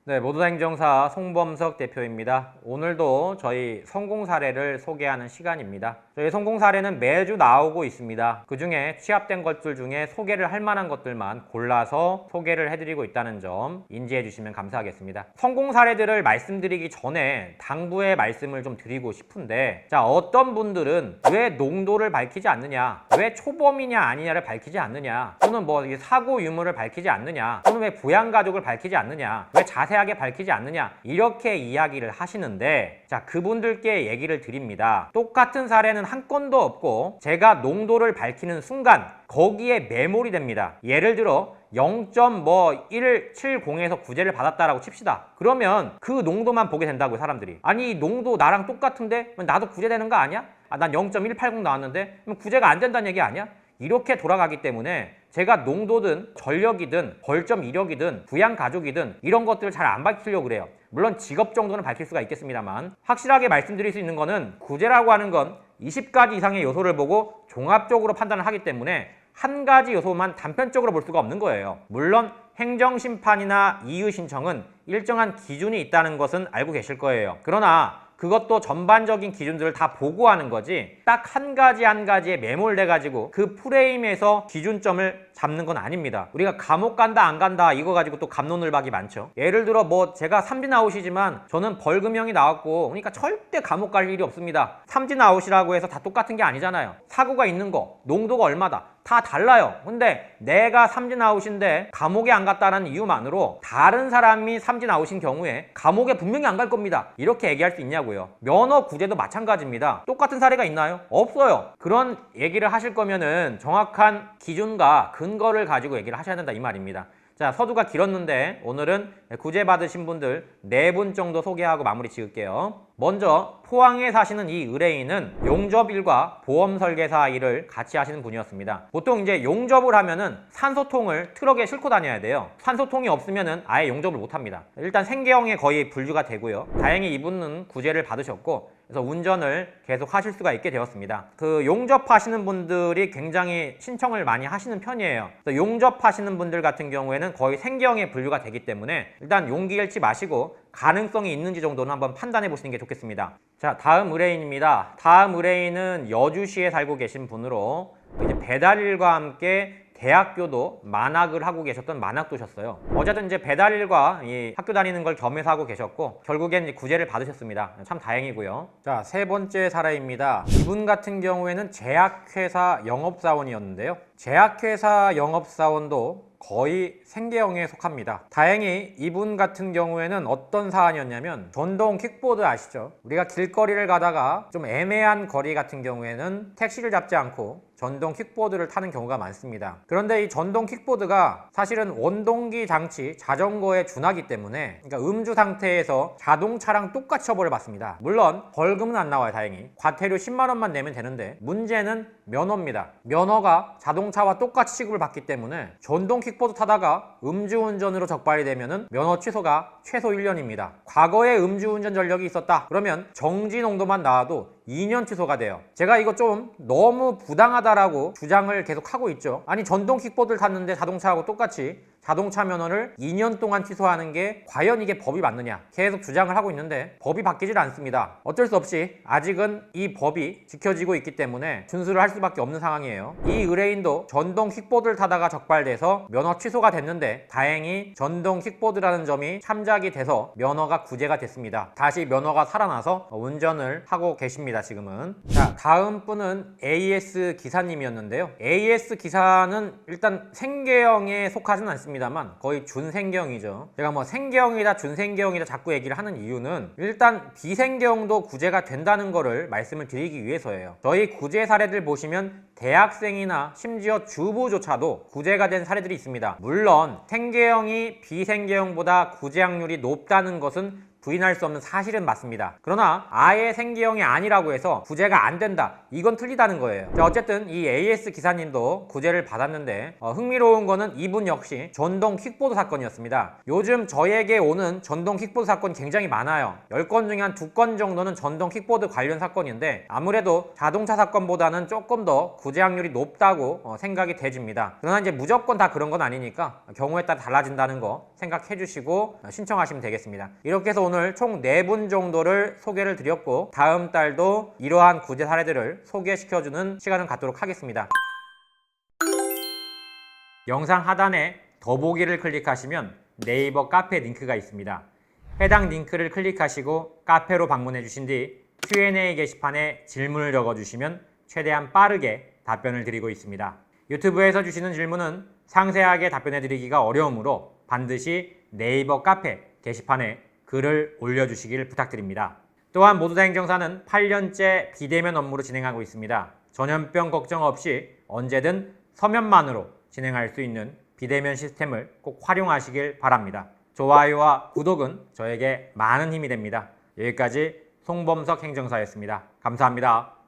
네, 모두다 행정사 송범석 대표입니다. 오늘도 저희 성공 사례를 소개하는 시간입니다. 저희 성공 사례는 매주 나오고 있습니다. 그 중에 취합된 것들 중에 소개를 할 만한 것들만 골라서 소개를 해드리고 있다는 점 인지해 주시면 감사하겠습니다. 성공 사례들을 말씀드리기 전에 당부의 말씀을 좀 드리고 싶은데, 자, 어떤 분들은 왜 농도를 밝히지 않느냐, 왜 초범이냐 아니냐를 밝히지 않느냐, 또는 뭐 사고 유무를 밝히지 않느냐, 또는 왜 부양가족을 밝히지 않느냐, 왜 자세하게 밝히지 않느냐, 이렇게 이야기를 하시는데, 자, 그분들께 얘기를 드립니다. 똑같은 사례는 한 건도 없고 제가 농도를 밝히는 순간 거기에 메모리 됩니다. 예를 들어 0.170에서 구제를 받았다라고 칩시다. 그러면 그 농도만 보게 된다고요, 사람들이. 아니, 농도 나랑 똑같은데 나도 구제되는 거 아니야? 난 0.180 나왔는데 그럼 구제가 안 된다는 얘기 아니야? 이렇게 돌아가기 때문에 제가 농도든 전력이든 벌점 이력이든 부양가족이든 이런 것들을 잘 안 밝히려고 그래요. 물론 직업 정도는 밝힐 수가 있겠습니다만, 확실하게 말씀드릴 수 있는 거는 구제라고 하는 건 20가지 이상의 요소를 보고 종합적으로 판단을 하기 때문에 한 가지 요소만 단편적으로 볼 수가 없는 거예요. 물론 행정심판이나 이의신청은 일정한 기준이 있다는 것은 알고 계실 거예요. 그러나 그것도 전반적인 기준들을 다 보고하는 거지, 딱 한 가지 한 가지에 매몰돼 가지고 그 프레임에서 기준점을 잡는 건 아닙니다. 우리가 감옥 간다 안 간다 이거 가지고 또 갑론을박이 많죠. 예를 들어 뭐 제가 삼진아웃이지만 저는 벌금형이 나왔고, 그러니까 절대 감옥 갈 일이 없습니다. 삼진아웃이라고 해서 다 똑같은 게 아니잖아요. 사고가 있는 거, 농도가 얼마다 다 달라요. 근데 내가 삼진아웃인데 감옥에 안 갔다는 이유만으로 다른 사람이 삼진아웃인 경우에 감옥에 분명히 안 갈 겁니다. 이렇게 얘기할 수 있냐고요. 면허 구제도 마찬가지입니다. 똑같은 사례가 있나요? 없어요. 그런 얘기를 하실 거면은 정확한 기준과 근거를 가지고 얘기를 하셔야 된다, 이 말입니다. 자, 서두가 길었는데 오늘은 구제 받으신 분들 4분 정도 소개하고 마무리 지을게요. 먼저 포항에 사시는 이 의뢰인은 용접일과 보험 설계사 일을 같이 하시는 분이었습니다. 보통 이제 용접을 하면은 산소통을 트럭에 싣고 다녀야 돼요. 산소통이 없으면은 아예 용접을 못 합니다. 일단 생계형에 거의 분류가 되고요. 다행히 이분은 구제를 받으셨고, 그래서 운전을 계속 하실 수가 있게 되었습니다. 그 용접하시는 분들이 굉장히 신청을 많이 하시는 편이에요. 그래서 용접하시는 분들 같은 경우에는 거의 생계형에 분류가 되기 때문에 일단 용기 잃지 마시고 가능성이 있는지 정도는 한번 판단해 보시는 게 좋겠습니다. 자, 다음 의뢰인입니다. 다음 의뢰인은 여주시에 살고 계신 분으로 이제 배달일과 함께 대학교도 만학을 하고 계셨던 만학도셨어요. 어쨌든 이제 배달일과 이 학교 다니는 걸 겸해서 하고 계셨고, 결국엔 이제 구제를 받으셨습니다. 참 다행이고요. 자, 3번째 사례입니다. 이분 같은 경우에는 제약회사 영업사원이었는데요. 제약회사 영업사원도 거의 생계형에 속합니다. 다행히 이분 같은 경우에는 어떤 사안이었냐면, 전동 킥보드 아시죠? 우리가 길거리를 가다가 좀 애매한 거리 같은 경우에는 택시를 잡지 않고 전동 킥보드를 타는 경우가 많습니다. 그런데 이 전동 킥보드가 사실은 원동기 장치 자전거에 준하기 때문에, 그러니까 음주 상태에서 자동차랑 똑같이 처벌을 받습니다. 물론 벌금은 안 나와요, 다행히. 과태료 10만 원만 내면 되는데, 문제는 면허입니다. 면허가 자동차와 똑같이 취급을 받기 때문에 전동 킥보드 타다가 음주운전으로 적발이 되면은 면허 취소가 최소 1년입니다. 과거에 음주운전 전력이 있었다 그러면 정지 농도만 나와도 2년 취소가 돼요. 제가 이거 좀 너무 부당하다라고 주장을 계속 하고 있죠. 아니, 전동 킥보드를 탔는데 자동차하고 똑같이 자동차 면허를 2년 동안 취소하는 게 과연 이게 법이 맞느냐 계속 주장을 하고 있는데 법이 바뀌질 않습니다. 어쩔 수 없이 아직은 이 법이 지켜지고 있기 때문에 준수를 할 수밖에 없는 상황이에요. 이 의뢰인도 전동 킥보드를 타다가 적발돼서 면허 취소가 됐는데, 다행히 전동 킥보드라는 점이 참작이 돼서 면허가 구제가 됐습니다. 다시 면허가 살아나서 운전을 하고 계십니다, 지금은. 자, 다음 분은 AS 기사님이었는데요. AS 기사는 일단 생계형에 속하지는 않습니다만 거의 준생계형이죠. 제가 뭐 생계형이다 준생계형이다 자꾸 얘기를 하는 이유는, 일단 비생계형도 구제가 된다는 거를 말씀을 드리기 위해서예요. 저희 구제 사례들 보시면 대학생이나 심지어 주부조차도 구제가 된 사례들이 있습니다. 물론 생계형이 비생계형보다 구제 확률이 높다는 것은 부인할 수 없는 사실은 맞습니다. 그러나 아예 생계형이 아니라고 해서 구제가 안 된다, 이건 틀리다는 거예요. 자, 어쨌든 이 AS 기사님도 구제를 받았는데 흥미로운 거는 이분 역시 전동 킥보드 사건이었습니다. 요즘 저에게 오는 전동 킥보드 사건 굉장히 많아요. 10건 중에 한 2건 정도는 전동 킥보드 관련 사건인데 아무래도 자동차 사건보다는 조금 더 구제 확률이 높다고 생각이 돼집니다. 그러나 이제 무조건 다 그런 건 아니니까 경우에 따라 달라진다는 거 생각해 주시고 신청하시면 되겠습니다. 이렇게 해서 오늘 총 4분 정도를 소개를 드렸고 다음 달도 이러한 구제 사례들을 소개시켜주는 시간을 갖도록 하겠습니다. 영상 하단에 더보기를 클릭하시면 네이버 카페 링크가 있습니다. 해당 링크를 클릭하시고 카페로 방문해 주신 뒤 Q&A 게시판에 질문을 적어주시면 최대한 빠르게 답변을 드리고 있습니다. 유튜브에서 주시는 질문은 상세하게 답변해 드리기가 어려우므로 반드시 네이버 카페 게시판에 글을 올려주시길 부탁드립니다. 또한 모두다 행정사는 8년째 비대면 업무를 진행하고 있습니다. 전염병 걱정 없이 언제든 서면만으로 진행할 수 있는 비대면 시스템을 꼭 활용하시길 바랍니다. 좋아요와 구독은 저에게 많은 힘이 됩니다. 여기까지 송범석 행정사였습니다. 감사합니다.